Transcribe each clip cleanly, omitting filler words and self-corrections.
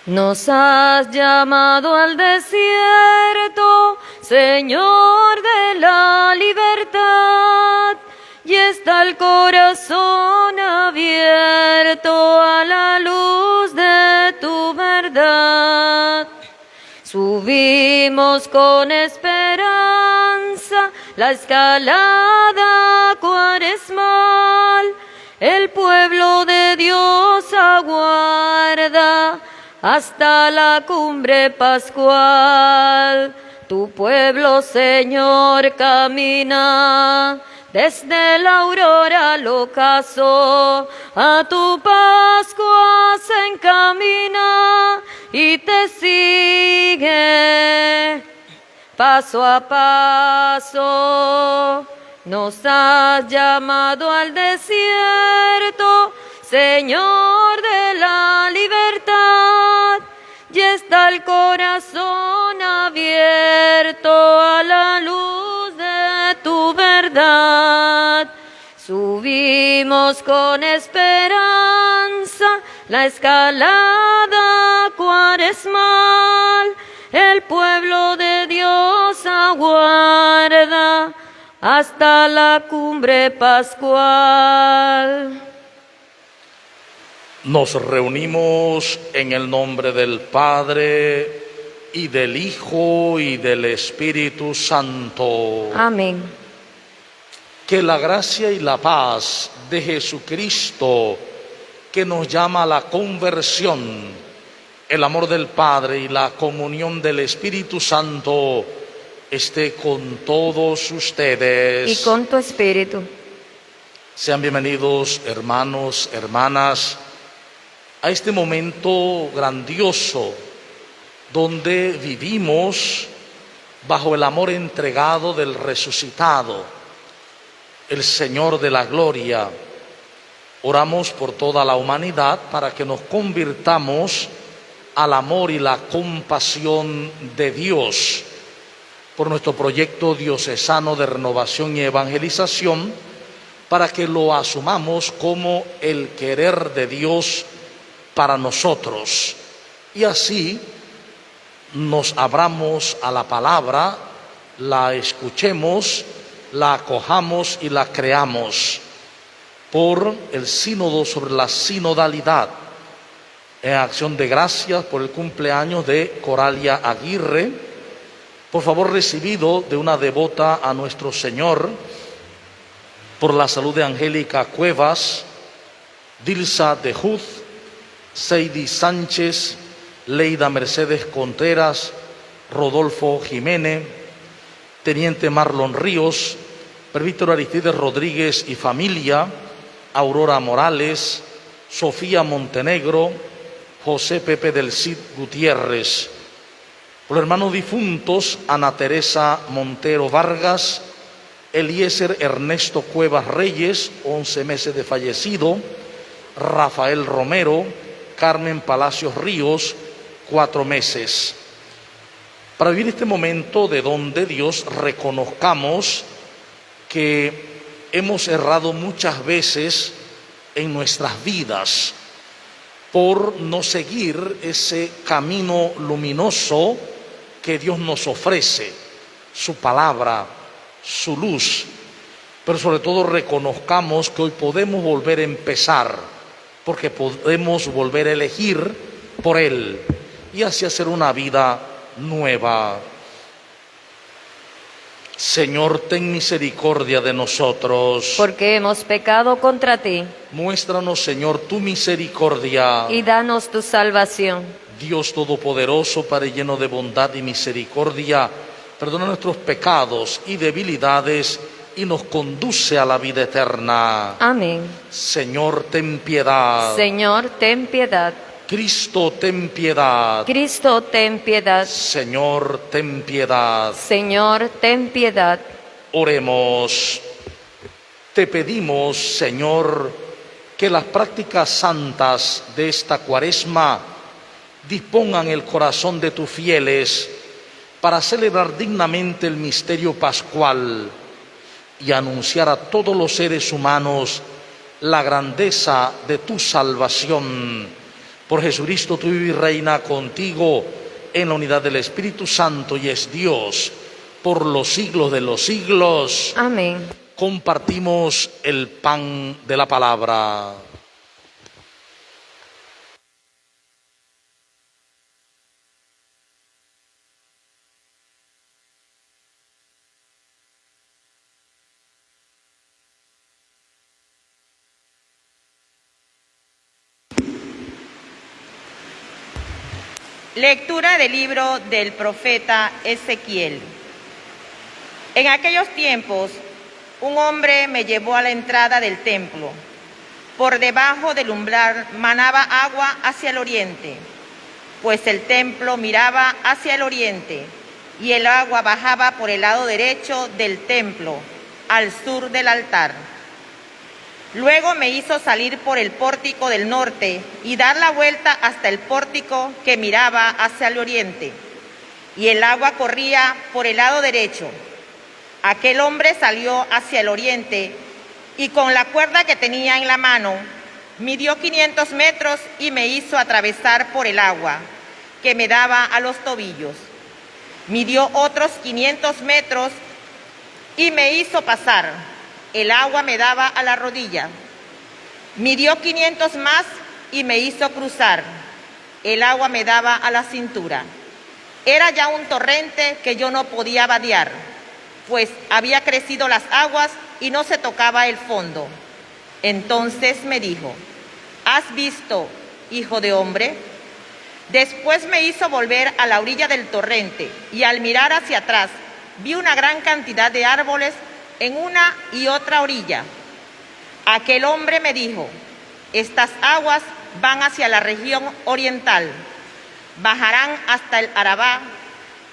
Nos has llamado al desierto, Señor de la libertad, y está el corazón abierto a la luz de tu verdad. Subimos con esperanza la escalada cuaresmal, el pueblo de Dios aguarda hasta la cumbre pascual. Tu pueblo, Señor, camina desde la aurora al ocaso, a tu Pascua se encamina y te sigue paso a paso. Nos has llamado al desierto, Señor de la libertad, y está el corazón abierto a la luz de tu verdad. Subimos con esperanza la escalada cuaresmal, el pueblo de Dios aguarda hasta la cumbre pascual. Nos reunimos en el nombre del Padre, y del Hijo, y del Espíritu Santo. Amén. Que la gracia y la paz de Jesucristo, que nos llama a la conversión, el amor del Padre y la comunión del Espíritu Santo, esté con todos ustedes. Y con tu espíritu. Sean bienvenidos, hermanos, hermanas, a este momento grandioso donde vivimos bajo el amor entregado del resucitado, el Señor de la gloria. Oramos por toda la humanidad para que nos convirtamos al amor y la compasión de Dios, por nuestro proyecto diocesano de renovación y evangelización, para que lo asumamos como el querer de Dios para nosotros, y así nos abramos a la palabra, la escuchemos, la acojamos y la creamos por el sínodo sobre la sinodalidad, en acción de gracias por el cumpleaños de Coralia Aguirre, por favor recibido de una devota a nuestro Señor, por la salud de Angélica Cuevas, Dilsa de Juz, Seidi Sánchez, Leida Mercedes Contreras, Rodolfo Jiménez, Teniente Marlon Ríos, Presbítero Aristides Rodríguez y familia, Aurora Morales, Sofía Montenegro, José Pepe del Cid Gutiérrez. Por los hermanos difuntos, Ana Teresa Montero Vargas, Eliezer Ernesto Cuevas Reyes, 11 meses de fallecido, Rafael Romero, Carmen Palacios Ríos, 4 meses. Para vivir este momento de don de Dios, reconozcamos que hemos errado muchas veces en nuestras vidas por no seguir ese camino luminoso que Dios nos ofrece, su palabra, su luz. Pero sobre todo reconozcamos que hoy podemos volver a empezar, porque podemos volver a elegir por Él y así hacer una vida nueva. Señor, ten misericordia de nosotros. Porque hemos pecado contra ti. Muéstranos, Señor, tu misericordia. Y danos tu salvación. Dios Todopoderoso, Padre lleno de bondad y misericordia, perdona nuestros pecados y debilidades y nos conduce a la vida eterna. Amén. Señor, ten piedad. Señor, ten piedad. Cristo, ten piedad. Cristo, ten piedad. Señor, ten piedad. Señor, ten piedad. Oremos. Te pedimos, Señor, que las prácticas santas de esta Cuaresma dispongan el corazón de tus fieles para celebrar dignamente el misterio pascual y anunciar a todos los seres humanos la grandeza de tu salvación. Por Jesucristo, tú vives y reina contigo en la unidad del Espíritu Santo y es Dios por los siglos de los siglos. Amén. Compartimos el pan de la palabra. Lectura del libro del profeta Ezequiel. En aquellos tiempos, un hombre me llevó a la entrada del templo. Por debajo del umbral manaba agua hacia el oriente, pues el templo miraba hacia el oriente, y el agua bajaba por el lado derecho del templo, al sur del altar. Luego me hizo salir por el pórtico del norte y dar la vuelta hasta el pórtico que miraba hacia el oriente, y el agua corría por el lado derecho. Aquel hombre salió hacia el oriente y con la cuerda que tenía en la mano midió 500 metros y me hizo atravesar por el agua que me daba a los tobillos. Midió otros 500 metros y me hizo pasar. El agua me daba a la rodilla. Midió 500 más y me hizo cruzar. El agua me daba a la cintura. Era ya un torrente que yo no podía vadear, pues había crecido las aguas y no se tocaba el fondo. Entonces me dijo: ¿has visto, hijo de hombre? Después me hizo volver a la orilla del torrente y al mirar hacia atrás vi una gran cantidad de árboles en una y otra orilla. Aquel hombre me dijo: estas aguas van hacia la región oriental, bajarán hasta el Arabá,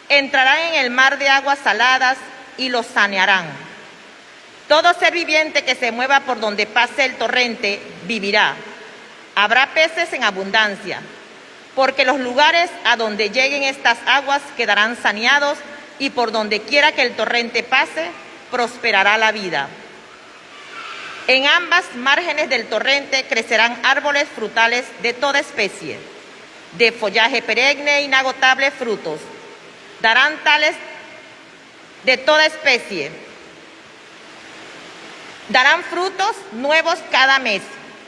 entrarán en el mar de aguas saladas y los sanearán. Todo ser viviente que se mueva por donde pase el torrente vivirá. Habrá peces en abundancia, porque los lugares a donde lleguen estas aguas quedarán saneados y por donde quiera que el torrente pase, prosperará la vida. En ambas márgenes del torrente crecerán árboles frutales de toda especie, de follaje perenne e inagotables frutos. Darán tales de toda especie. Darán frutos nuevos cada mes,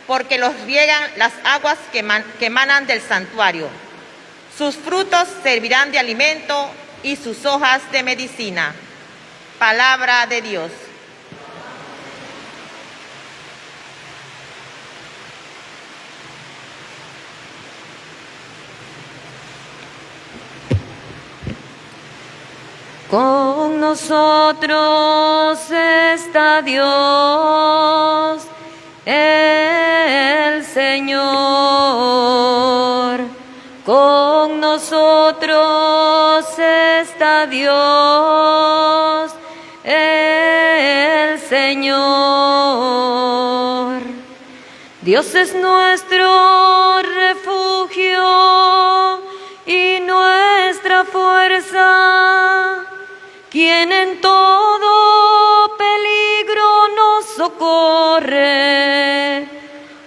porque los riegan las aguas que emanan del santuario. Sus frutos servirán de alimento y sus hojas de medicina. Palabra de Dios. Con nosotros está Dios, el Señor. Con nosotros está Dios, el Señor. Dios es nuestro refugio y nuestra fuerza, quien en todo peligro nos socorre.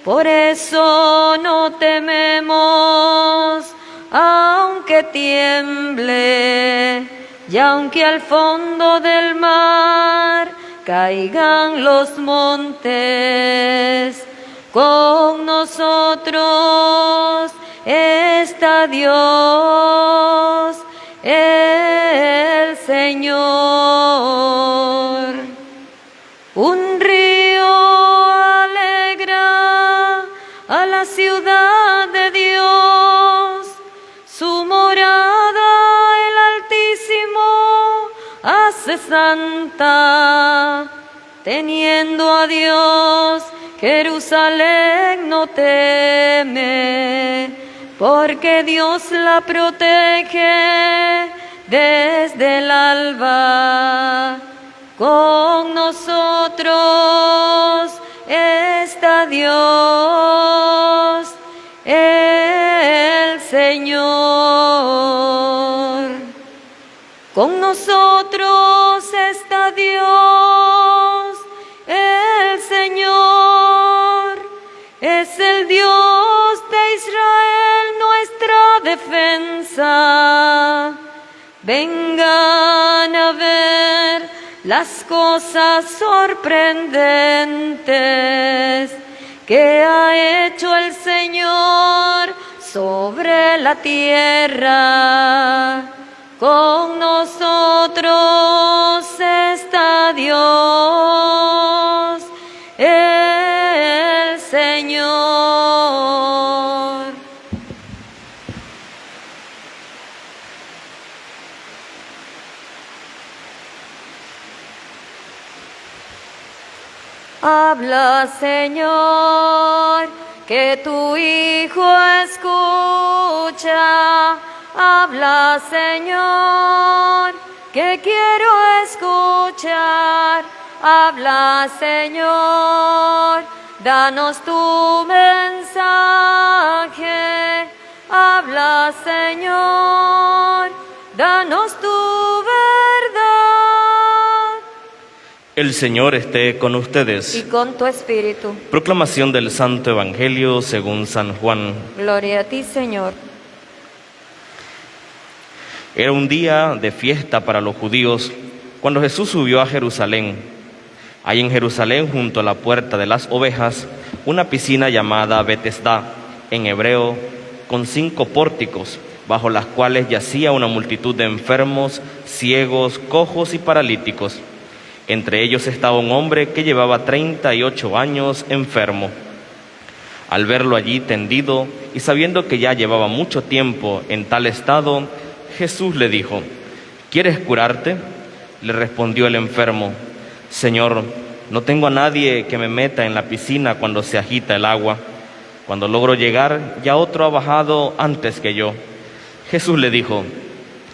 Por eso no tememos, aunque tiemble, y aunque al fondo del mar caigan los montes. Con nosotros está Dios, el Señor. Un río alegra a la ciudad de Dios, su morada el Altísimo hace santa. Teniendo a Dios, Jerusalén no teme, porque Dios la protege desde el alba. Con nosotros está Dios, el Señor. Con nosotros está Dios, el Señor. Es el Dios de Israel. defensa. Vengan a ver las cosas sorprendentes que ha hecho el Señor sobre la tierra. Con nosotros está Dios, el Señor. Habla, Señor, que tu Hijo escucha. Habla, Señor, que quiero escuchar. Habla, Señor, danos tu mensaje. Habla, Señor, danos tu verdad. El Señor esté con ustedes. Y con tu espíritu. Proclamación del Santo Evangelio según San Juan. Gloria a ti, Señor. Era un día de fiesta para los judíos cuando Jesús subió a Jerusalén. Hay en Jerusalén, junto a la puerta de las ovejas, una piscina llamada Betesda, en hebreo, con 5 pórticos, bajo las cuales yacía una multitud de enfermos, ciegos, cojos y paralíticos. Entre ellos estaba un hombre que llevaba 38 años enfermo. Al verlo allí tendido y sabiendo que ya llevaba mucho tiempo en tal estado, Jesús le dijo: ¿Quieres curarte? Le respondió el enfermo: Señor, no tengo a nadie que me meta en la piscina cuando se agita el agua. Cuando logro llegar, ya otro ha bajado antes que yo. Jesús le dijo: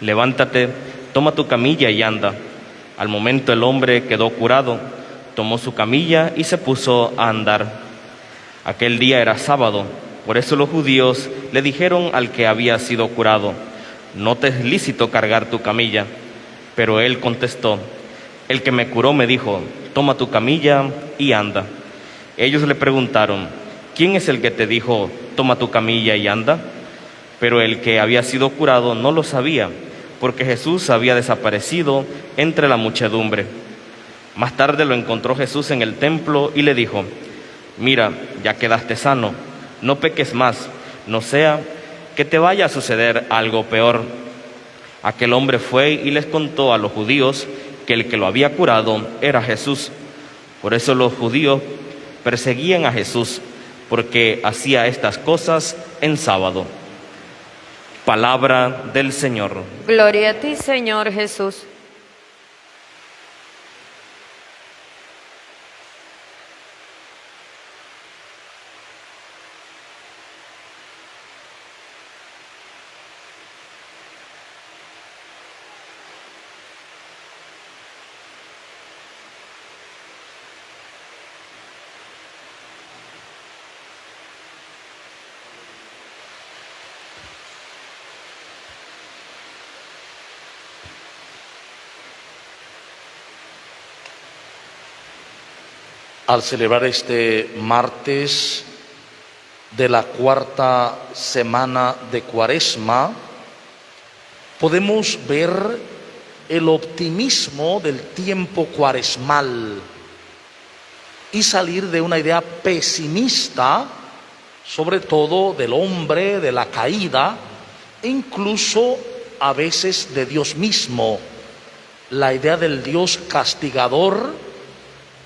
Levántate, toma tu camilla y anda. Al momento el hombre quedó curado, tomó su camilla y se puso a andar. Aquel día era sábado, por eso los judíos le dijeron al que había sido curado: no te es lícito cargar tu camilla. Pero él contestó: el que me curó me dijo: toma tu camilla y anda. Ellos le preguntaron: ¿quién es el que te dijo: toma tu camilla y anda? Pero el que había sido curado no lo sabía, porque Jesús había desaparecido entre la muchedumbre. Más tarde lo encontró Jesús en el templo y le dijo: mira, ya quedaste sano, no peques más, no sea que te vaya a suceder algo peor. Aquel hombre fue y les contó a los judíos que el que lo había curado era Jesús. Por eso los judíos perseguían a Jesús, porque hacía estas cosas en sábado. Palabra del Señor. Gloria a ti, Señor Jesús. Al celebrar este martes de la 4ª semana de Cuaresma, podemos ver el optimismo del tiempo cuaresmal y salir de una idea pesimista, sobre todo del hombre, de la caída, e incluso a veces de Dios mismo, la idea del Dios castigador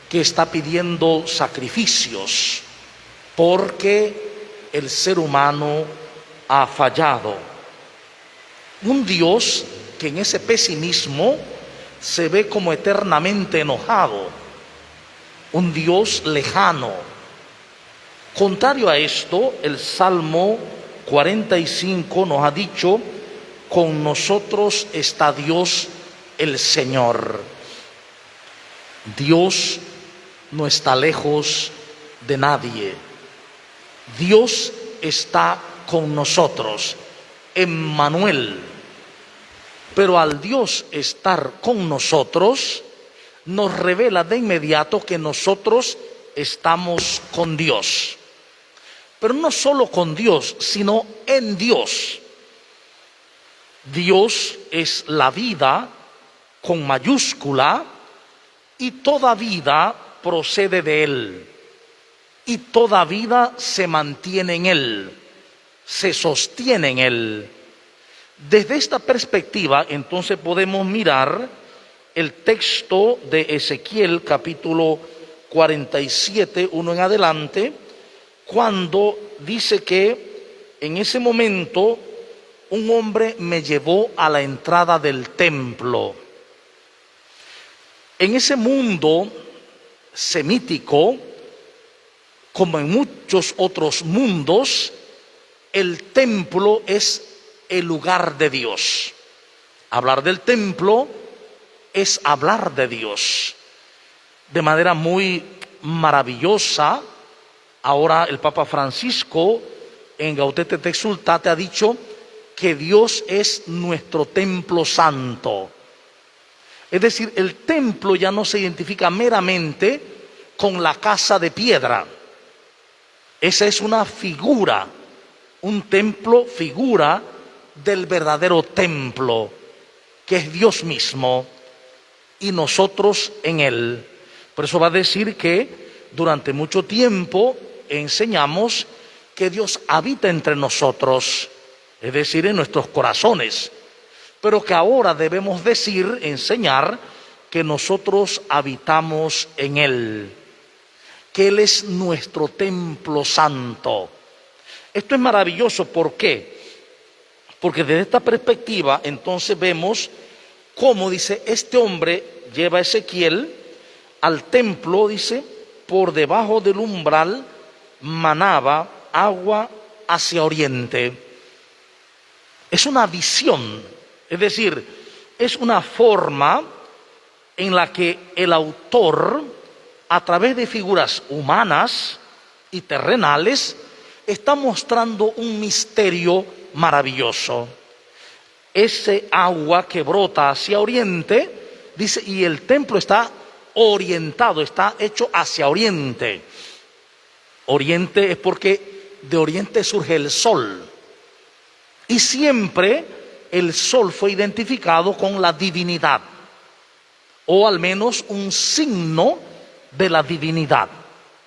que está pidiendo sacrificios porque el ser humano ha fallado. Un Dios que en ese pesimismo se ve como eternamente enojado, un Dios lejano. Contrario a esto, el Salmo 45 nos ha dicho: con nosotros está Dios el Señor. Dios no está lejos de nadie. Dios está con nosotros, Emmanuel. Pero al Dios estar con nosotros, nos revela de inmediato que nosotros estamos con Dios. Pero no solo con Dios, sino en Dios. Dios es la vida con mayúscula y toda vida procede de Él. Y toda vida se mantiene en Él, se sostiene en Él. Desde esta perspectiva, entonces podemos mirar el texto de Ezequiel, capítulo 47, 1 en adelante, cuando dice que en ese momento un hombre me llevó a la entrada del templo. En ese mundo semítico, como en muchos otros mundos, el templo es el lugar de Dios. Hablar del templo es hablar de Dios. De manera muy maravillosa, ahora el Papa Francisco en Gaudete et Exsultate ha dicho que Dios es nuestro templo santo. Es decir, el templo ya no se identifica meramente con la casa de piedra. Esa es una figura, un templo figura del verdadero templo, que es Dios mismo y nosotros en Él. Por eso va a decir que durante mucho tiempo enseñamos que Dios habita entre nosotros, es decir, en nuestros corazones, pero que ahora debemos decir, enseñar, que nosotros habitamos en Él, que Él es nuestro templo santo. Esto es maravilloso, ¿por qué? Porque desde esta perspectiva entonces vemos cómo, dice, este hombre lleva a Ezequiel al templo, dice, por debajo del umbral manaba agua hacia oriente. Es una visión, es decir, es una forma en la que el autor, a través de figuras humanas y terrenales, está mostrando un misterio maravilloso. Ese agua que brota hacia oriente, dice, y el templo está orientado, está hecho hacia oriente. Oriente es porque de oriente surge el sol. Y siempre el sol fue identificado con la divinidad, o al menos un signo de la divinidad.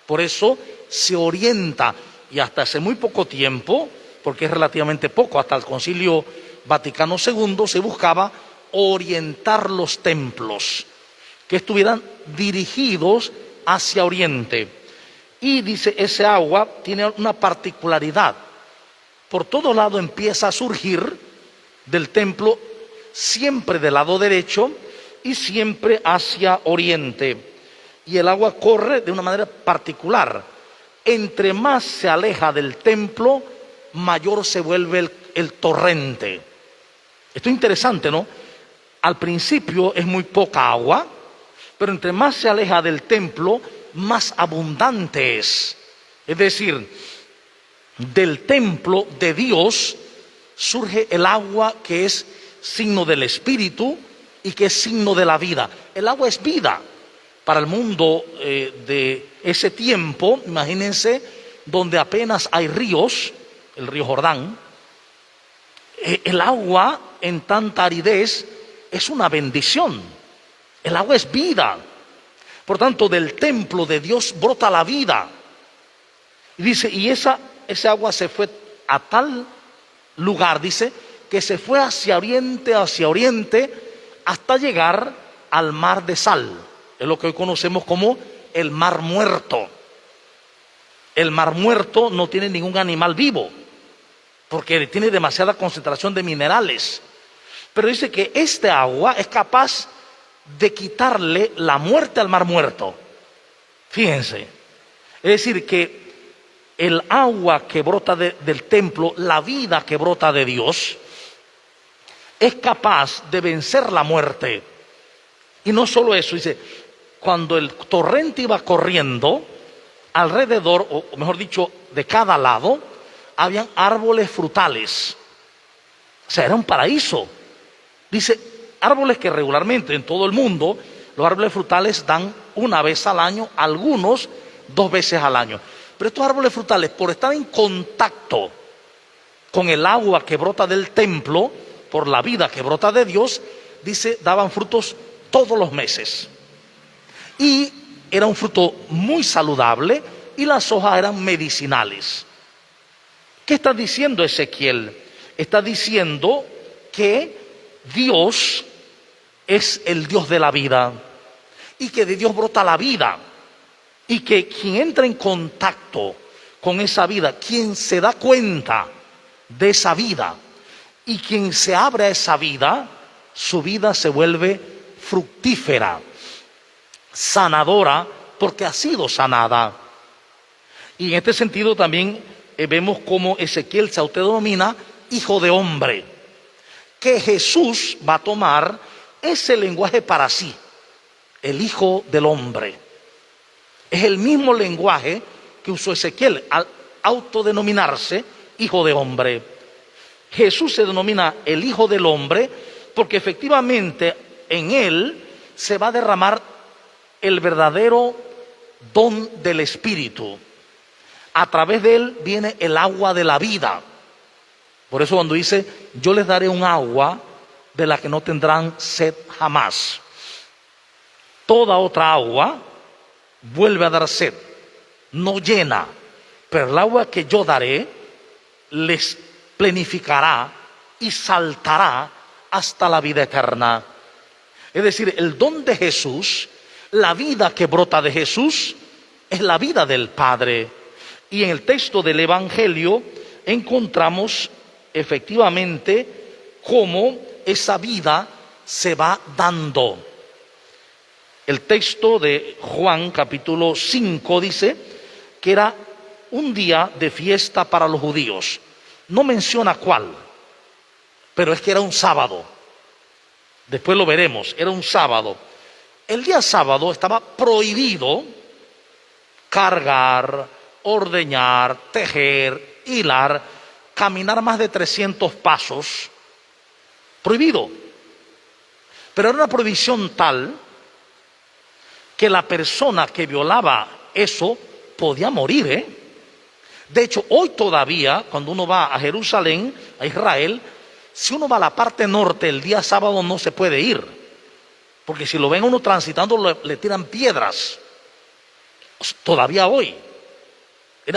Por eso se orienta, y hasta hace muy poco tiempo, porque es relativamente poco, hasta el Concilio Vaticano II se buscaba orientar los templos, que estuvieran dirigidos hacia oriente. Y dice, ese agua tiene una particularidad. Por todo lado empieza a surgir del templo, siempre del lado derecho y siempre hacia oriente. Y el agua corre de una manera particular. Entre más se aleja del templo, mayor se vuelve el torrente. Esto es interesante, ¿no? Al principio es muy poca agua, pero entre más se aleja del templo, más abundante es. Es decir, del templo de Dios surge el agua que es signo del Espíritu y que es signo de la vida. El agua es vida. Para el mundo de ese tiempo, imagínense, donde apenas hay ríos, el río Jordán, el agua en tanta aridez es una bendición. El agua es vida. Por tanto, del templo de Dios brota la vida. Y dice, y ese agua se fue a tal lugar, dice, que se fue hacia oriente, hasta llegar al mar de sal. Es lo que hoy conocemos como el mar muerto. El mar muerto no tiene ningún animal vivo, porque tiene demasiada concentración de minerales. Pero dice que este agua es capaz de quitarle la muerte al mar muerto. Fíjense. Es decir, que el agua que brota del templo, la vida que brota de Dios, es capaz de vencer la muerte. Y no solo eso, dice, cuando el torrente iba corriendo, alrededor, o mejor dicho, de cada lado, habían árboles frutales. O sea, era un paraíso. Dice, árboles que regularmente en todo el mundo, los árboles frutales dan una vez al año, algunos 2 veces al año. Pero estos árboles frutales, por estar en contacto con el agua que brota del templo, por la vida que brota de Dios, dice, daban frutos todos los meses. Y era un fruto muy saludable y las hojas eran medicinales. ¿Qué está diciendo Ezequiel? Está diciendo que Dios es el Dios de la vida y que de Dios brota la vida y que quien entra en contacto con esa vida, quien se da cuenta de esa vida y quien se abre a esa vida, su vida se vuelve fructífera, sanadora, porque ha sido sanada. Y en este sentido también vemos cómo Ezequiel se autodenomina hijo de hombre, que Jesús va a tomar ese lenguaje para sí, el hijo del hombre. Es el mismo lenguaje que usó Ezequiel al autodenominarse hijo de hombre. Jesús se denomina el hijo del hombre porque efectivamente en él se va a derramar el verdadero don del Espíritu. A través de él viene el agua de la vida. Por eso cuando dice, yo les daré un agua de la que no tendrán sed jamás. Toda otra agua vuelve a dar sed, no llena, pero el agua que yo daré les plenificará y saltará hasta la vida eterna. Es decir, el don de Jesús, la vida que brota de Jesús, es la vida del Padre. Y en el texto del Evangelio encontramos efectivamente cómo esa vida se va dando. El texto de Juan capítulo 5 dice que era un día de fiesta para los judíos. No menciona cuál, pero es que era un sábado. Después lo veremos, era un sábado. El día sábado estaba prohibido cargar, ordeñar, tejer, hilar, caminar más de 300 pasos. Prohibido. Pero era una prohibición tal que la persona que violaba eso podía morir, De hecho, hoy todavía, cuando uno va a Jerusalén, a Israel, si uno va a la parte norte el día sábado no se puede ir, porque si lo ven uno transitando le tiran piedras. Todavía hoy.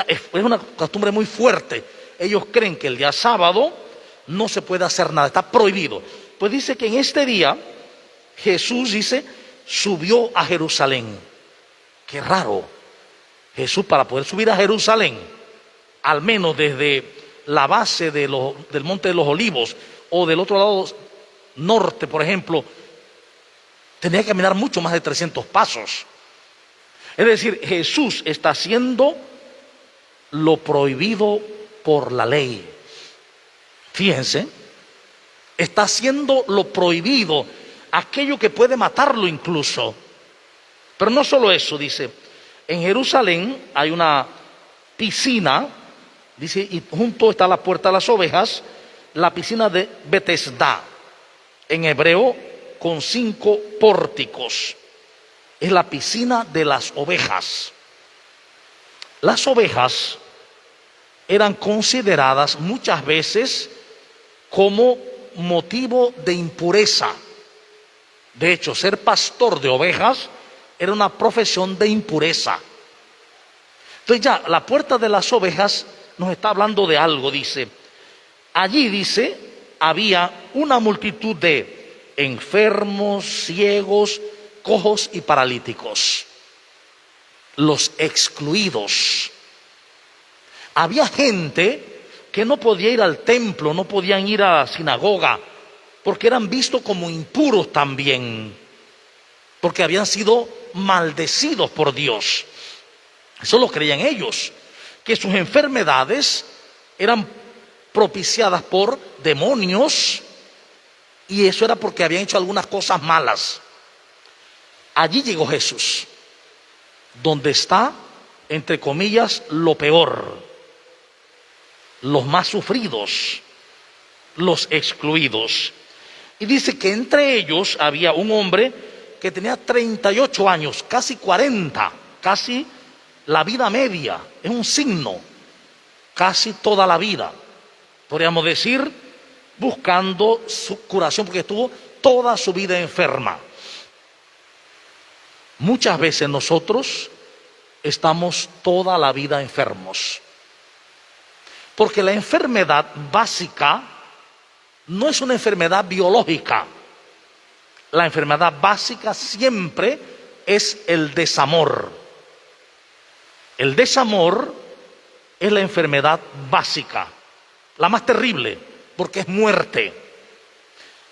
Es una costumbre muy fuerte. Ellos creen que el día sábado no se puede hacer nada, está prohibido. Pues dice que en este día Jesús, dice, subió a Jerusalén. Qué raro. Jesús, para poder subir a Jerusalén, al menos desde la base del Monte de los Olivos o del otro lado norte, por ejemplo, tenía que caminar mucho más de 300 pasos. Es decir, Jesús está haciendo lo prohibido por la ley. Fíjense, está haciendo lo prohibido, aquello que puede matarlo incluso. Pero no solo eso, dice, en Jerusalén hay una piscina, dice, y junto está la puerta de las ovejas, la piscina de Betesda, en hebreo con 5 pórticos. Es la piscina de las ovejas. Las ovejas eran consideradas muchas veces como motivo de impureza. De hecho, ser pastor de ovejas era una profesión de impureza. Entonces ya, la puerta de las ovejas nos está hablando de algo, dice. Allí, dice, había una multitud de enfermos, ciegos, cojos y paralíticos. Los excluidos. Había gente que no podía ir al templo, no podían ir a la sinagoga, porque eran vistos como impuros también, porque habían sido maldecidos por Dios. Eso lo creían ellos, que sus enfermedades eran propiciadas por demonios, y eso era porque habían hecho algunas cosas malas. Allí llegó Jesús, donde está, entre comillas, lo peor, los más sufridos, los excluidos. Y dice que entre ellos había un hombre que tenía 38 años, casi 40, casi la vida media, es un signo, casi toda la vida. Podríamos decir buscando su curación porque estuvo toda su vida enferma. Muchas veces nosotros estamos toda la vida enfermos, porque la enfermedad básica no es una enfermedad biológica. La enfermedad básica siempre es el desamor. El desamor es la enfermedad básica, la más terrible, porque es muerte.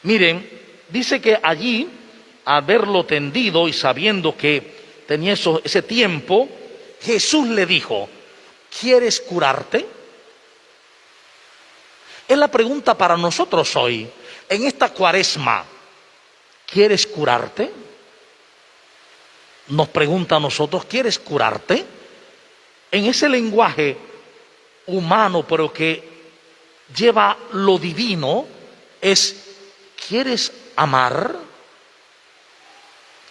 Miren, dice que allí, al verlo tendido y sabiendo que tenía ese tiempo, Jesús le dijo: ¿quieres curarte? Es la pregunta para nosotros hoy, en esta Cuaresma. ¿Quieres curarte? Nos pregunta a nosotros: ¿quieres curarte? En ese lenguaje humano, pero que lleva lo divino, es: ¿quieres amar?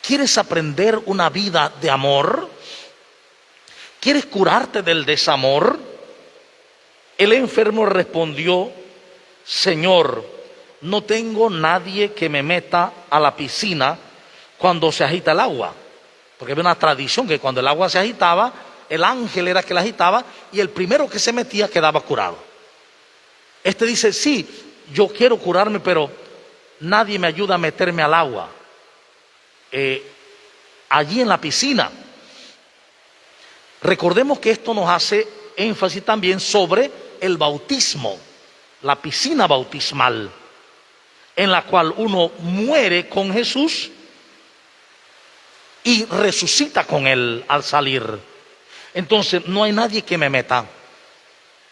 ¿Quieres aprender una vida de amor? ¿Quieres curarte del desamor? El enfermo respondió: Señor, no tengo nadie que me meta a la piscina cuando se agita el agua. Porque había una tradición que cuando el agua se agitaba, el ángel era que la agitaba y el primero que se metía quedaba curado. Este dice: sí, yo quiero curarme, pero nadie me ayuda a meterme al agua. Allí en la piscina. Recordemos que esto nos hace énfasis también sobre el bautismo, la piscina bautismal, en la cual uno muere con Jesús y resucita con Él al salir. Entonces no hay nadie que me meta,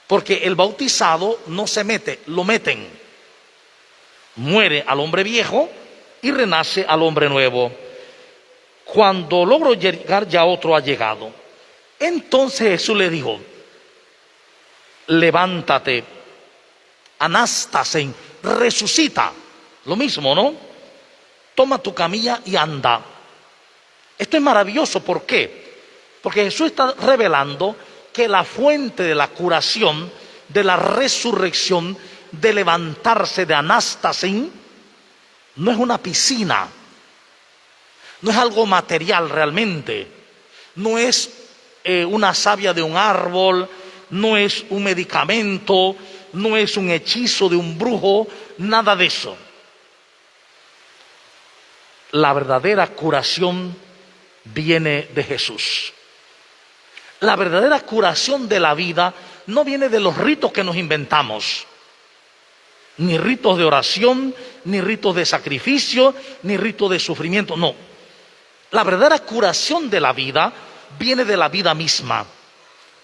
porque el bautizado no se mete, lo meten. Muere al hombre viejo y renace al hombre nuevo. Cuando logro llegar, ya otro ha llegado. Entonces Jesús le dijo: levántate, anástasen, resucita. Lo mismo, ¿no? Toma tu camilla y anda. Esto es maravilloso. ¿Por qué? Porque Jesús está revelando que la fuente de la curación, de la resurrección, de levantarse, de anástasin, no es una piscina, no es algo material realmente, no es una savia de un árbol, no es un medicamento, no es un hechizo de un brujo, nada de eso. La verdadera curación viene de Jesús. La verdadera curación de la vida no viene de los ritos que nos inventamos, ni ritos de oración, ni ritos de sacrificio, ni ritos de sufrimiento, no. La verdadera curación de la vida viene de la vida misma,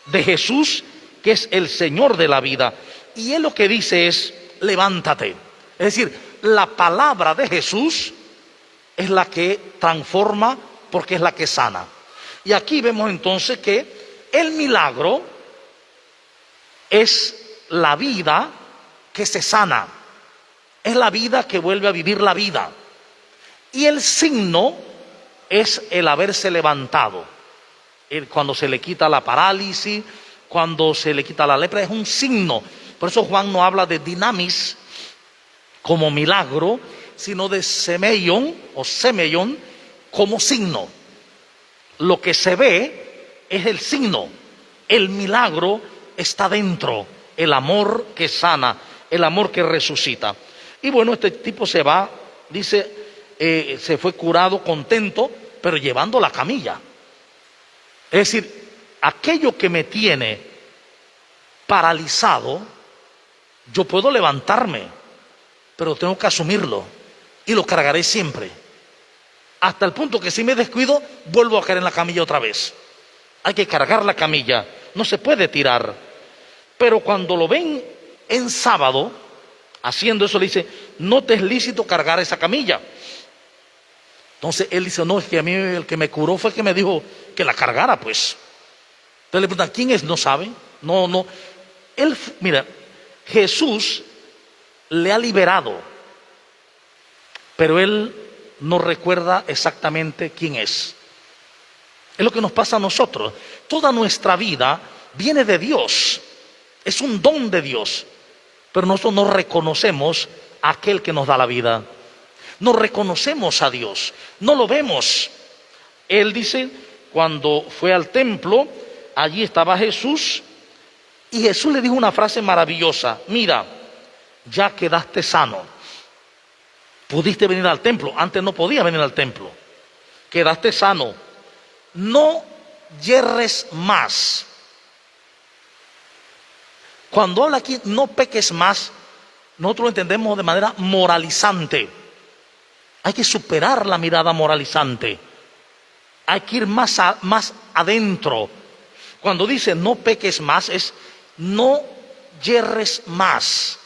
de Jesús, que es el Señor de la vida. Y Él lo que dice es: levántate. Es decir, la palabra de Jesús es la que transforma, porque es la que sana. Y aquí vemos entonces que el milagro es la vida que se sana, es la vida que vuelve a vivir la vida. Y el signo es el haberse levantado. Cuando se le quita la parálisis, cuando se le quita la lepra, es un signo. Por eso Juan no habla de dinamis como milagro, sino de semeion o semeion como signo. Lo que se ve es el signo. El milagro está dentro. El amor que sana, el amor que resucita. Y bueno, este tipo se va, dice, se fue curado, contento, pero llevando la camilla. Es decir, aquello que me tiene paralizado, yo puedo levantarme, pero tengo que asumirlo y lo cargaré siempre. Hasta el punto que si me descuido, vuelvo a caer en la camilla otra vez. Hay que cargar la camilla, no se puede tirar. Pero cuando lo ven en sábado, haciendo eso, le dice: no te es lícito cargar esa camilla. Entonces él dice: no, es que a mí el que me curó fue el que me dijo que la cargara, pues. Entonces le preguntan: ¿quién es? No sabe. No. Él, mira, Jesús le ha liberado, pero él no recuerda exactamente quién es. Es lo que nos pasa a nosotros. Toda nuestra vida viene de Dios. Es un don de Dios. pero nosotros no reconocemos a aquel que nos da la vida. No reconocemos a Dios, no lo vemos. Él dice, cuando fue al templo, allí estaba Jesús, y Jesús le dijo una frase maravillosa: mira, ya quedaste sano, pudiste venir al templo, antes no podías venir al templo, quedaste sano, no yerres más. Cuando habla aquí, no peques más, nosotros lo entendemos de manera moralizante. Hay que superar la mirada moralizante, hay que ir más adentro. Cuando dice no peques más, es no yerres más.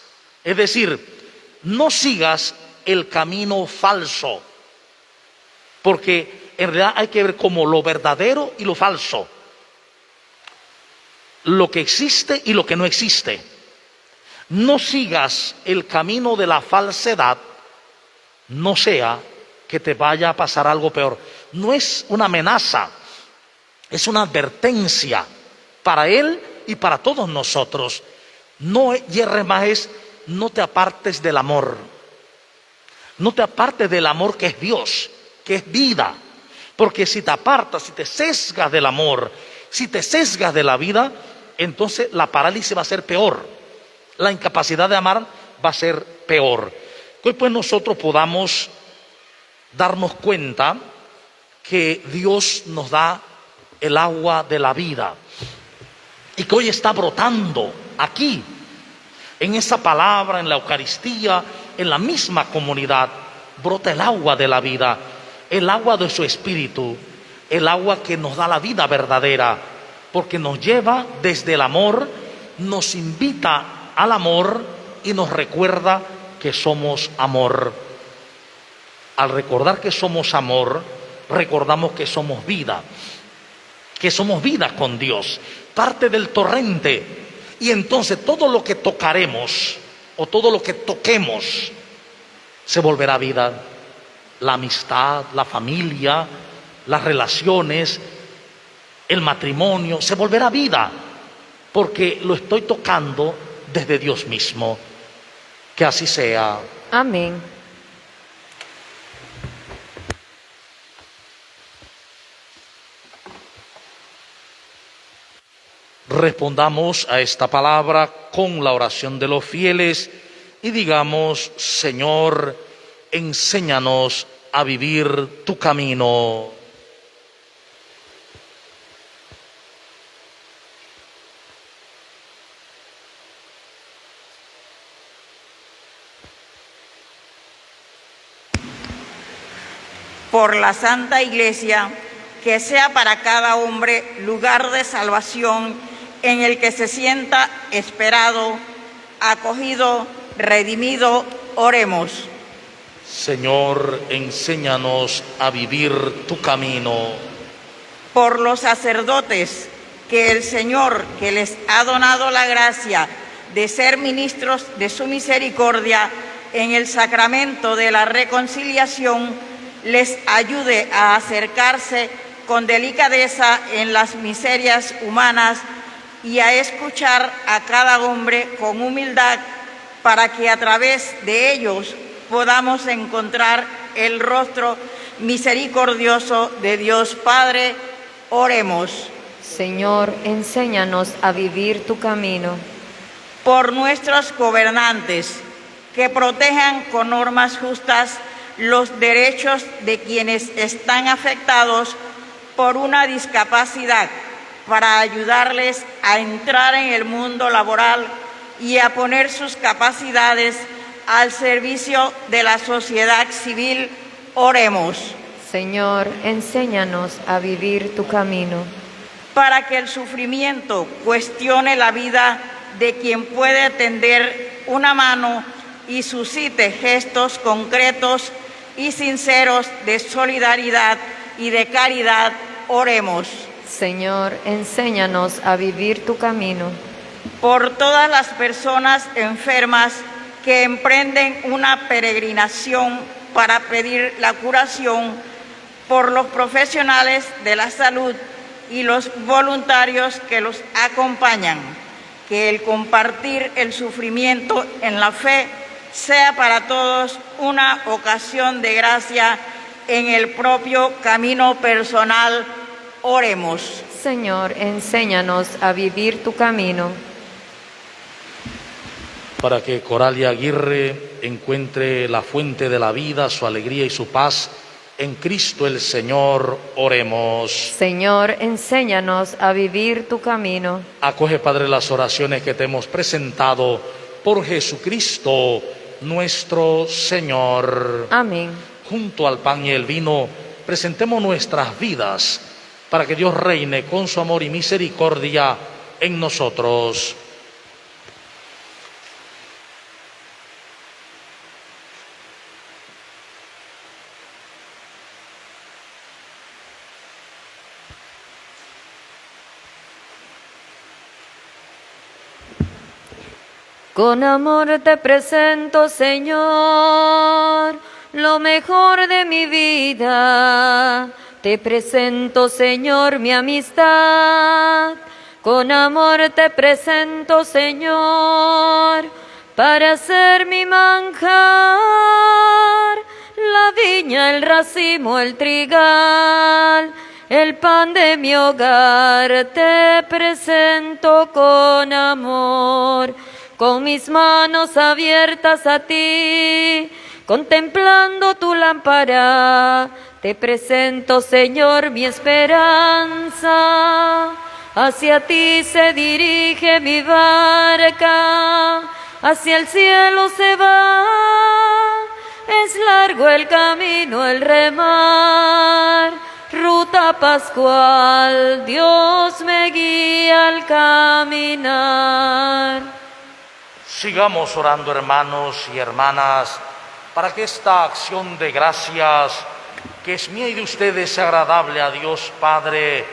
Es decir, no sigas el camino falso, porque en realidad hay que ver como lo verdadero y lo falso, lo que existe y lo que no existe. No sigas el camino de la falsedad, no sea que te vaya a pasar algo peor. No es una amenaza, es una advertencia para él y para todos nosotros. No yerres más, es no te apartes del amor. No te apartes del amor que es Dios, que es vida. Porque si te apartas, si te sesgas del amor, si te sesgas de la vida, entonces la parálisis va a ser peor. La incapacidad de amar va a ser peor. Que hoy pues nosotros podamos darnos cuenta que Dios nos da el agua de la vida y que hoy está brotando aquí, en esa palabra, en la Eucaristía, en la misma comunidad, brota el agua de la vida, el agua de su Espíritu, el agua que nos da la vida verdadera, porque nos lleva desde el amor, nos invita al amor y nos recuerda que somos amor. Al recordar que somos amor, recordamos que somos vida con Dios, parte del torrente. Y entonces todo lo que tocaremos o todo lo que toquemos se volverá vida. La amistad, la familia, las relaciones, el matrimonio, se volverá vida, porque lo estoy tocando desde Dios mismo. Que así sea. Amén. Respondamos a esta palabra con la oración de los fieles y digamos: Señor, enséñanos a vivir tu camino. Por la Santa Iglesia, que sea para cada hombre lugar de salvación en el que se sienta esperado, acogido, redimido, oremos. Señor, enséñanos a vivir tu camino. Por los sacerdotes, que el Señor, que les ha donado la gracia de ser ministros de su misericordia en el sacramento de la reconciliación, les ayude a acercarse con delicadeza en las miserias humanas y a escuchar a cada hombre con humildad, para que a través de ellos podamos encontrar el rostro misericordioso de Dios Padre. Oremos. Señor, enséñanos a vivir tu camino. Por nuestros gobernantes, que protejan con normas justas los derechos de quienes están afectados por una discapacidad, para ayudarles a entrar en el mundo laboral y a poner sus capacidades al servicio de la sociedad civil. Oremos. Señor, enséñanos a vivir tu camino. Para que el sufrimiento cuestione la vida de quien puede tender una mano y suscite gestos concretos y sinceros de solidaridad y de caridad. Oremos. Señor, enséñanos a vivir tu camino. Por todas las personas enfermas que emprenden una peregrinación para pedir la curación, por los profesionales de la salud y los voluntarios que los acompañan, que el compartir el sufrimiento en la fe sea para todos una ocasión de gracia en el propio camino personal. Oremos. Señor, enséñanos a vivir tu camino. Para que Coralia Aguirre encuentre la fuente de la vida, su alegría y su paz en Cristo el Señor, oremos. Señor, enséñanos a vivir tu camino. Acoge, Padre, las oraciones que te hemos presentado por Jesucristo nuestro Señor. Amén. Junto al pan y el vino, presentemos nuestras vidas para que Dios reine con su amor y misericordia en nosotros. Con amor te presento, Señor, lo mejor de mi vida. Te presento, Señor, mi amistad. Con amor te presento, Señor, para ser mi manjar. La viña, el racimo, el trigal, el pan de mi hogar. Te presento con amor. Con mis manos abiertas a ti, contemplando tu lámpara, te presento, Señor, mi esperanza. Hacia ti se dirige mi barca, hacia el cielo se va. Es largo el camino, el remar, ruta pascual, Dios me guía al caminar. Sigamos orando, hermanos y hermanas, para que esta acción de gracias, que es mía y de ustedes, sea agradable a Dios Padre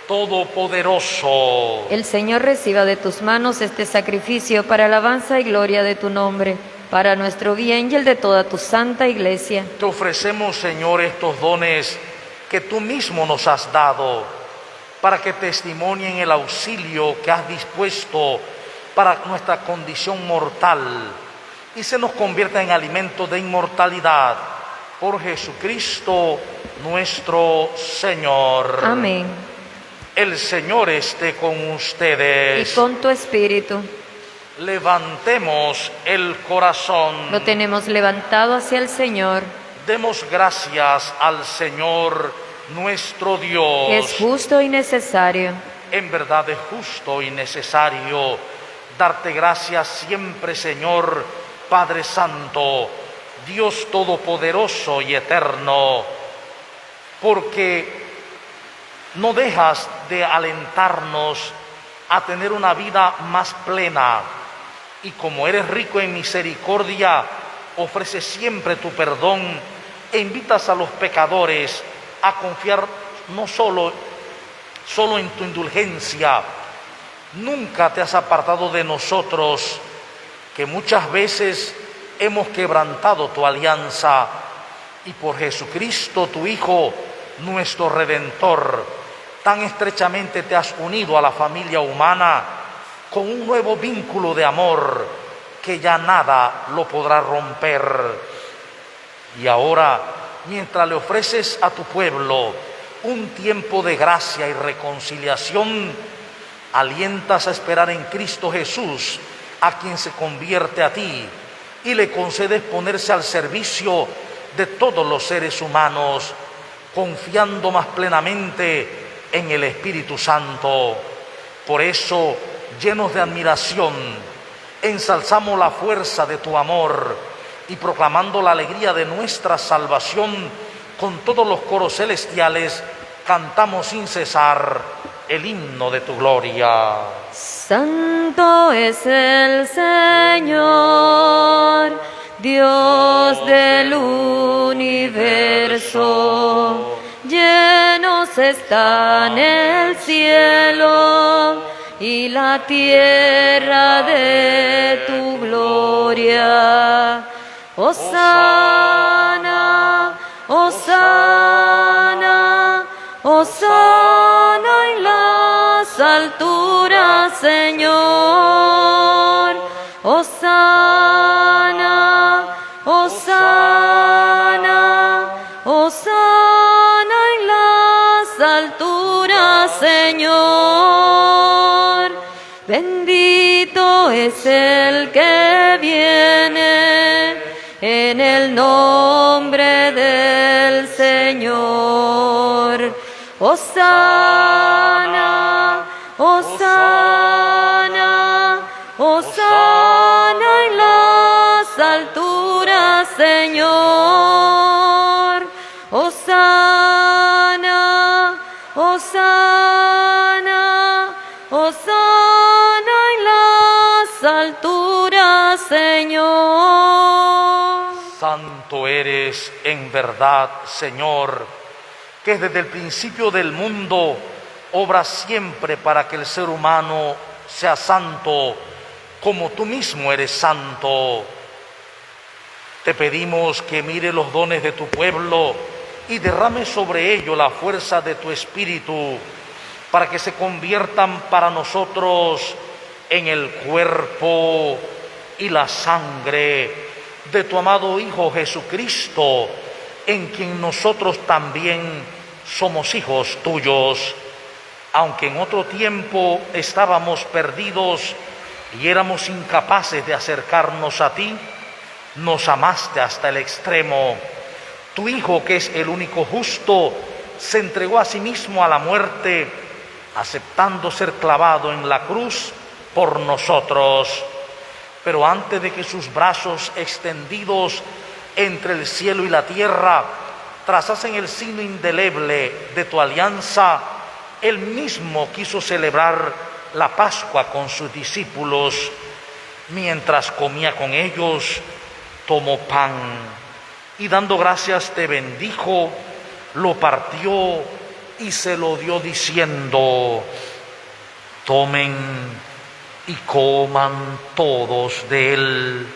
Todopoderoso. El Señor reciba de tus manos este sacrificio para alabanza y gloria de tu nombre, para nuestro bien y el de toda tu santa iglesia. Te ofrecemos, Señor, estos dones que tú mismo nos has dado, para que testimonien el auxilio que has dispuesto para nuestra condición mortal y se nos convierta en alimento de inmortalidad por Jesucristo nuestro Señor. Amén. El Señor esté con ustedes. Y con tu espíritu. Levantemos el corazón. Lo tenemos levantado hacia el Señor. Demos gracias al Señor nuestro Dios. Es justo y necesario. En verdad es justo y necesario darte gracias siempre, Señor, Padre Santo, Dios Todopoderoso y Eterno, porque no dejas de alentarnos a tener una vida más plena, y como eres rico en misericordia, ofreces siempre tu perdón e invitas a los pecadores a confiar no solo en tu indulgencia. Nunca te has apartado de nosotros, que muchas veces hemos quebrantado tu alianza, y por Jesucristo, tu Hijo, nuestro Redentor, tan estrechamente te has unido a la familia humana con un nuevo vínculo de amor que ya nada lo podrá romper. Y ahora, mientras le ofreces a tu pueblo un tiempo de gracia y reconciliación, alientas a esperar en Cristo Jesús, a quien se convierte a ti, y le concedes ponerse al servicio de todos los seres humanos, confiando más plenamente en el Espíritu Santo. Por eso, llenos de admiración, ensalzamos la fuerza de tu amor y proclamando la alegría de nuestra salvación, con todos los coros celestiales cantamos sin cesar el himno de tu gloria. Santo es el Señor, Dios del universo. Llenos están el cielo y la tierra de tu gloria. Hosana, Hosana, Hosana en las alturas Señor. Hosana, hosana, hosana en las alturas, Señor. Bendito es el que viene en el nombre del Señor. Hosana, hosana, hosana en las alturas, Señor. Hosana, hosana, hosana en las alturas, Señor. Santo eres en verdad, Señor, que desde el principio del mundo obras siempre para que el ser humano sea santo, como tú mismo eres santo. Te pedimos que mire los dones de tu pueblo y derrame sobre ellos la fuerza de tu Espíritu, para que se conviertan para nosotros en el cuerpo y la sangre de tu amado Hijo Jesucristo, en quien nosotros también somos hijos tuyos. Aunque en otro tiempo estábamos perdidos y éramos incapaces de acercarnos a ti, nos amaste hasta el extremo. Tu Hijo, que es el único justo, se entregó a sí mismo a la muerte, aceptando ser clavado en la cruz por nosotros. Pero antes de que sus brazos extendidos entre el cielo y la tierra trazasen el signo indeleble de tu alianza, Él mismo quiso celebrar la Pascua con sus discípulos. Mientras comía con ellos, tomó pan y dando gracias te bendijo, lo partió y se lo dio diciendo: tomen y coman todos de él,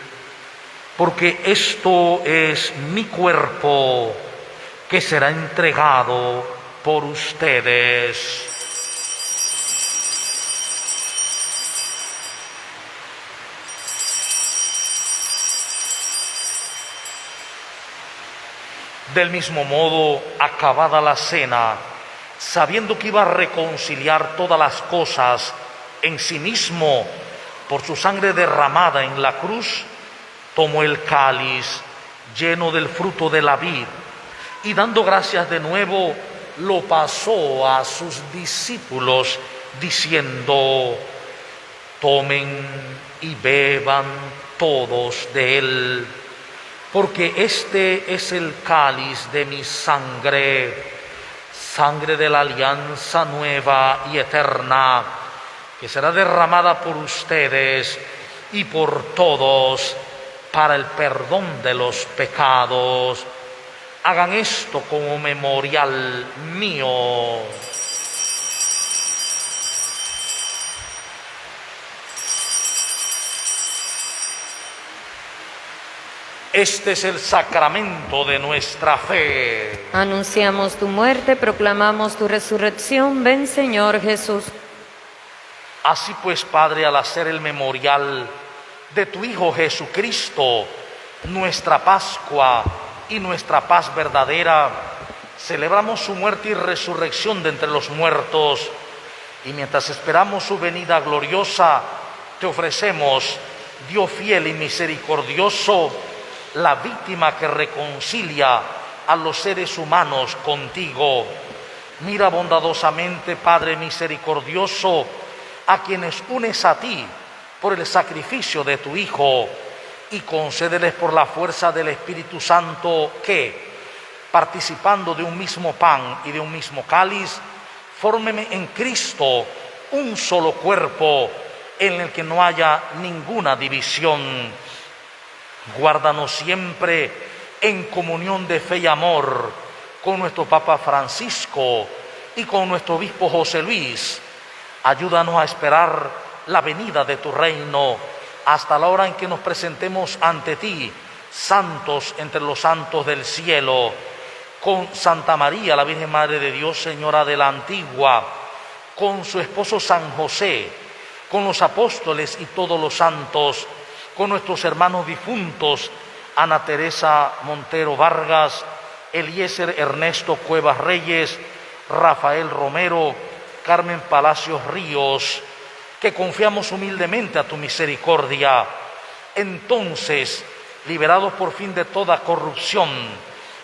porque esto es mi cuerpo que será entregado por ustedes. Del mismo modo, acabada la cena, sabiendo que iba a reconciliar todas las cosas en sí mismo por su sangre derramada en la cruz, tomó el cáliz lleno del fruto de la vid y dando gracias de nuevo, lo pasó a sus discípulos diciendo: tomen y beban todos de él, porque este es el cáliz de mi sangre, sangre de la alianza nueva y eterna, que será derramada por ustedes y por todos para el perdón de los pecados. Hagan esto como memorial mío. Este es el sacramento de nuestra fe. Anunciamos tu muerte, proclamamos tu resurrección. Ven, Señor Jesús. Así pues, Padre, al hacer el memorial de tu Hijo Jesucristo, nuestra Pascua y nuestra paz verdadera, celebramos su muerte y resurrección de entre los muertos, y mientras esperamos su venida gloriosa, te ofrecemos, Dios fiel y misericordioso, la víctima que reconcilia a los seres humanos contigo. Mira bondadosamente, Padre misericordioso, a quienes unes a ti por el sacrificio de tu Hijo, y concédeles por la fuerza del Espíritu Santo que, participando de un mismo pan y de un mismo cáliz, formen en Cristo un solo cuerpo en el que no haya ninguna división. Guárdanos siempre en comunión de fe y amor con nuestro Papa Francisco y con nuestro Obispo José Luis. Ayúdanos a esperar la venida de tu reino hasta la hora en que nos presentemos ante ti, santos entre los santos del cielo, con Santa María, la Virgen Madre de Dios, Señora de la Antigua, con su esposo San José, con los apóstoles y todos los santos, con nuestros hermanos difuntos, Ana Teresa Montero Vargas, Eliezer Ernesto Cuevas Reyes, Rafael Romero, Carmen Palacios Ríos, que confiamos humildemente a tu misericordia. Entonces, liberados por fin de toda corrupción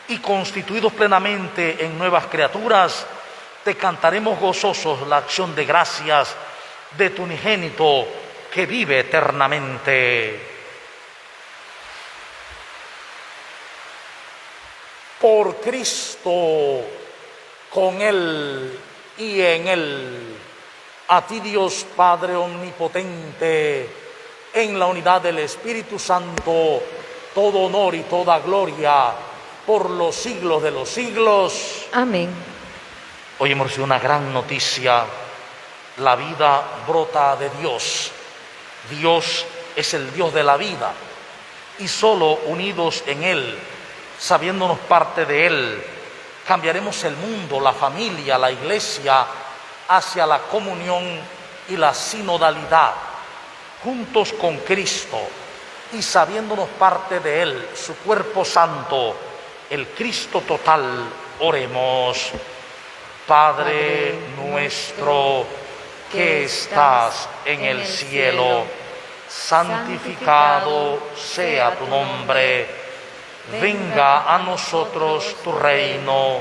y constituidos plenamente en nuevas criaturas, te cantaremos gozosos la acción de gracias de tu unigénito que vive eternamente. Por Cristo, con Él y en Él, a ti Dios Padre Omnipotente, en la unidad del Espíritu Santo, todo honor y toda gloria por los siglos de los siglos. Amén. Hoy hemos recibido una gran noticia. La vida brota de Dios. Dios es el Dios de la vida. Y solo unidos en Él, sabiéndonos parte de Él, cambiaremos el mundo, la familia, la iglesia, hacia la comunión y la sinodalidad. Juntos con Cristo y sabiéndonos parte de Él, su cuerpo santo, el Cristo total, oremos. Padre nuestro que estás en el cielo, santificado sea tu nombre. Venga a nosotros tu reino,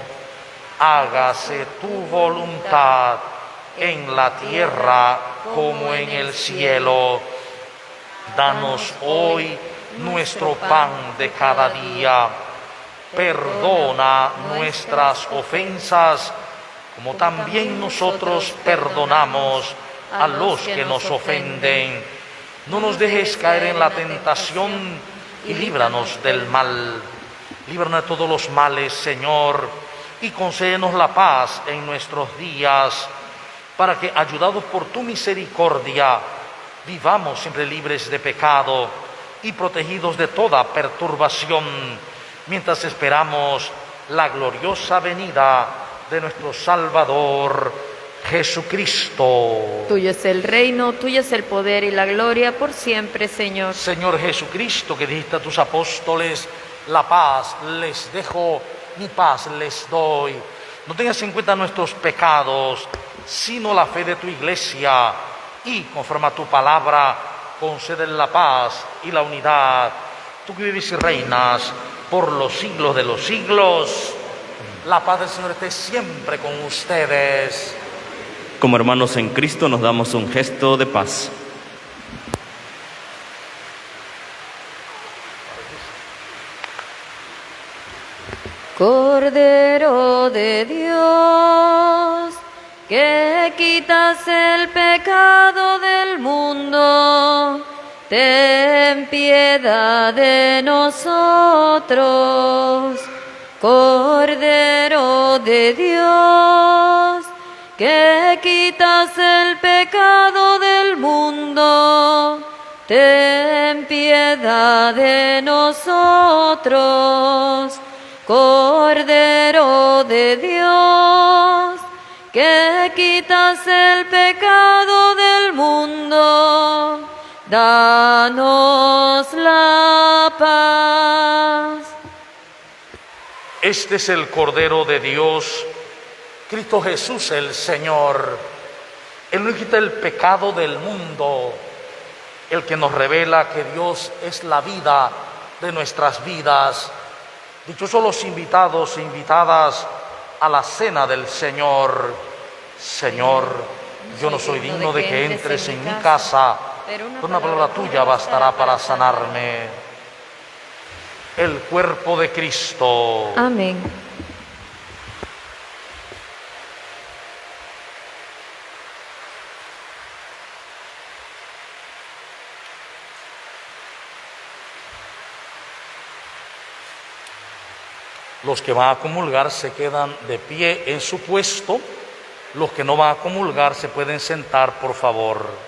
hágase tu voluntad en la tierra como en el cielo. Danos hoy nuestro pan de cada día. Perdona nuestras ofensas, como también nosotros perdonamos a los que nos ofenden. No nos dejes caer en la tentación y líbranos del mal. Líbranos de todos los males, Señor, y concédenos la paz en nuestros días, para que, ayudados por tu misericordia, vivamos siempre libres de pecado y protegidos de toda perturbación, mientras esperamos la gloriosa venida de nuestro Salvador Jesucristo. Tuyo es el reino, tuyo es el poder y la gloria por siempre, Señor. Señor Jesucristo, que dijiste a tus apóstoles, la paz les dejo, mi paz les doy. No tengas en cuenta nuestros pecados, sino la fe de tu iglesia, y conforme a tu palabra, concede la paz y la unidad. Tú que vives y reinas por los siglos de los siglos, la paz del Señor esté siempre con ustedes. Como hermanos en Cristo nos damos un gesto de paz. Cordero de Dios, que quitas el pecado del mundo, ten piedad de nosotros. Cordero de Dios, que quitas el pecado del mundo, ten piedad de nosotros. Cordero de Dios, que quitas el pecado del mundo, danos la paz. Este es el Cordero de Dios, Cristo Jesús el Señor. Él no quita el pecado del mundo, el que nos revela que Dios es la vida de nuestras vidas. Dichosos los invitados e invitadas a la cena del Señor. Señor, yo no soy digno de que entres en mi casa, pero una palabra tuya bastará para sanarme. El cuerpo de Cristo. Amén. Los que van a comulgar se quedan de pie en su puesto. Los que no van a comulgar se pueden sentar, por favor.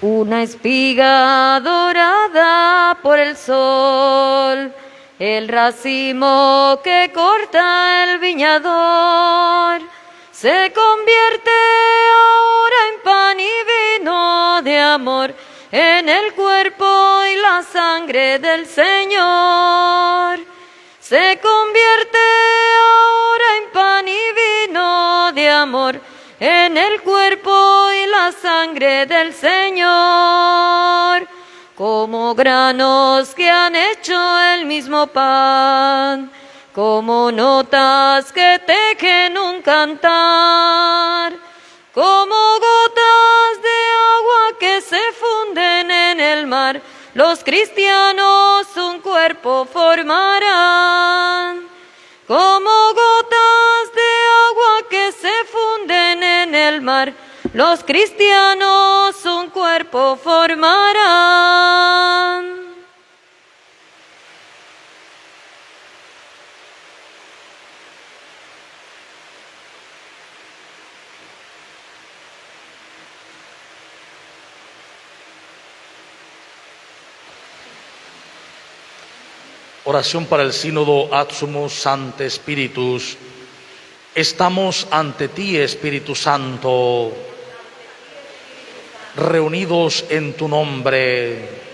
Una espiga dorada por el sol, el racimo que corta el viñador, se convierte ahora en pan y vino de amor, en el cuerpo y la sangre del Señor. Se convierte ahora en pan y vino de amor, en el cuerpo y la sangre del Señor, como granos que han hecho el mismo pan, como notas que tejen un cantar, como gotas de agua que se funden en el mar, los cristianos un cuerpo formarán. Como gotas de agua que se funden en el mar, los cristianos un cuerpo formarán. Oración para el sínodo Ad Sumus Sancte Spiritus. Estamos ante ti, Espíritu Santo, reunidos en tu nombre.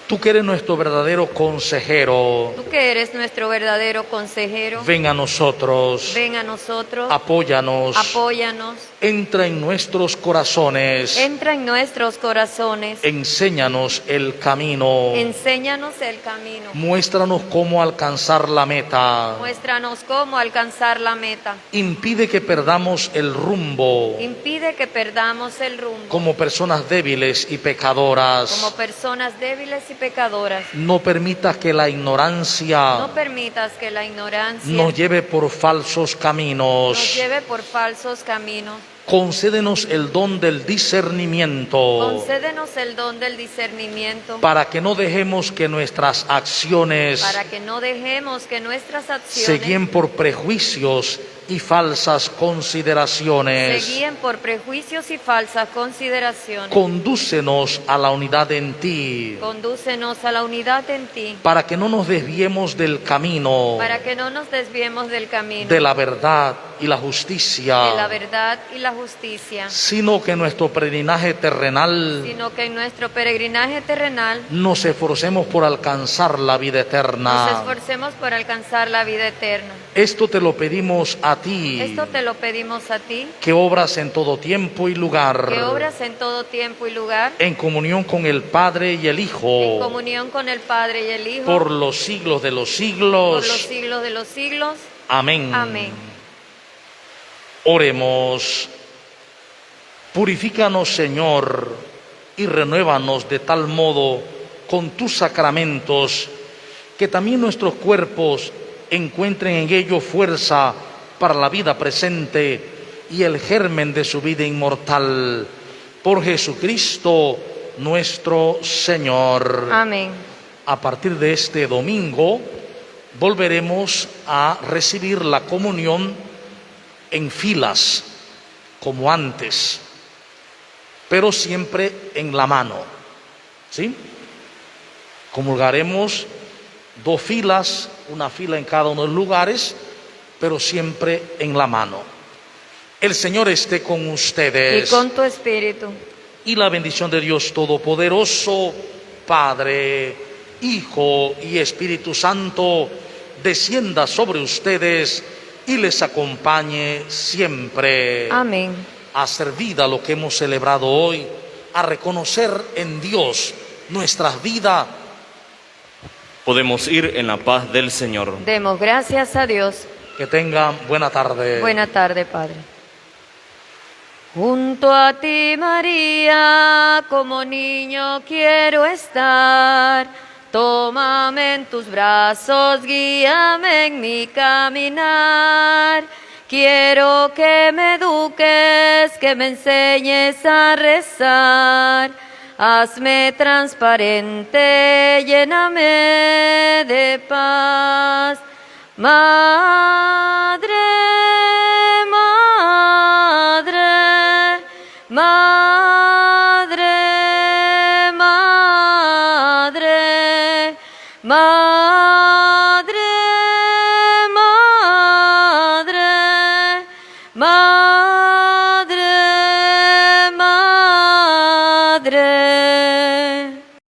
Tú que eres nuestro verdadero consejero, Tú que eres nuestro verdadero consejero, ven a nosotros, ven a nosotros, apóyanos, apóyanos, entra en nuestros corazones, entra en nuestros corazones, enséñanos el camino, enséñanos el camino, muéstranos cómo alcanzar la meta, muéstranos cómo alcanzar la meta, impide que perdamos el rumbo impide que perdamos el rumbo como personas débiles y pecadoras. como personas débiles y pecadoras. No permitas que la ignorancia No permitas que la ignorancia nos lleve por falsos caminos. nos lleve por falsos caminos. Concédenos el don del discernimiento Concédenos el don del discernimiento para que no dejemos que nuestras acciones para que no dejemos que nuestras se acciones guíen por prejuicios y falsas se consideraciones. guíen por prejuicios y falsas consideraciones. Condúcenos a la unidad en ti, Condúcenos a la unidad en ti, para que no nos desviemos del camino para que no nos desviemos del camino de la verdad y la justicia, de la verdad y la justicia, sino que nuestro peregrinaje terrenal sino que en nuestro peregrinaje terrenal nos esforcemos por alcanzar la vida nos eterna. esforcemos por alcanzar la vida eterna. Esto te lo pedimos a ti, Esto te lo pedimos a ti, que obras en todo tiempo y lugar, que obras en todo tiempo y lugar, en comunión con el Padre y el en Hijo, comunión con el Padre y el Hijo, por los siglos de los por siglos. los siglos de los siglos. Amén. Amén. Oremos. Purifícanos, Señor, y renuévanos de tal modo con tus sacramentos, que también nuestros cuerpos encuentren en ellos fuerza para la vida presente y el germen de su vida inmortal. Por Jesucristo nuestro Señor. Amén. A partir de este domingo volveremos a recibir la comunión en filas, como antes, pero siempre en la mano, ¿sí? Comulgaremos 2 filas, una fila en cada uno de los lugares, pero siempre en la mano. El Señor esté con ustedes. Y con tu espíritu. Y la bendición de Dios Todopoderoso, Padre, Hijo y Espíritu Santo, descienda sobre ustedes y les acompañe siempre. Amén. A hacer vida lo que hemos celebrado hoy, a reconocer en Dios nuestras vidas. Podemos ir en la paz del Señor. Demos gracias a Dios. Que tengan buena tarde. Buena tarde, Padre. Junto a ti, María, como niño quiero estar. Tómame en tus brazos, guíame en mi caminar. Quiero que me eduques, que me enseñes a rezar. Hazme transparente, lléname de paz. Madre, madre, madre. María.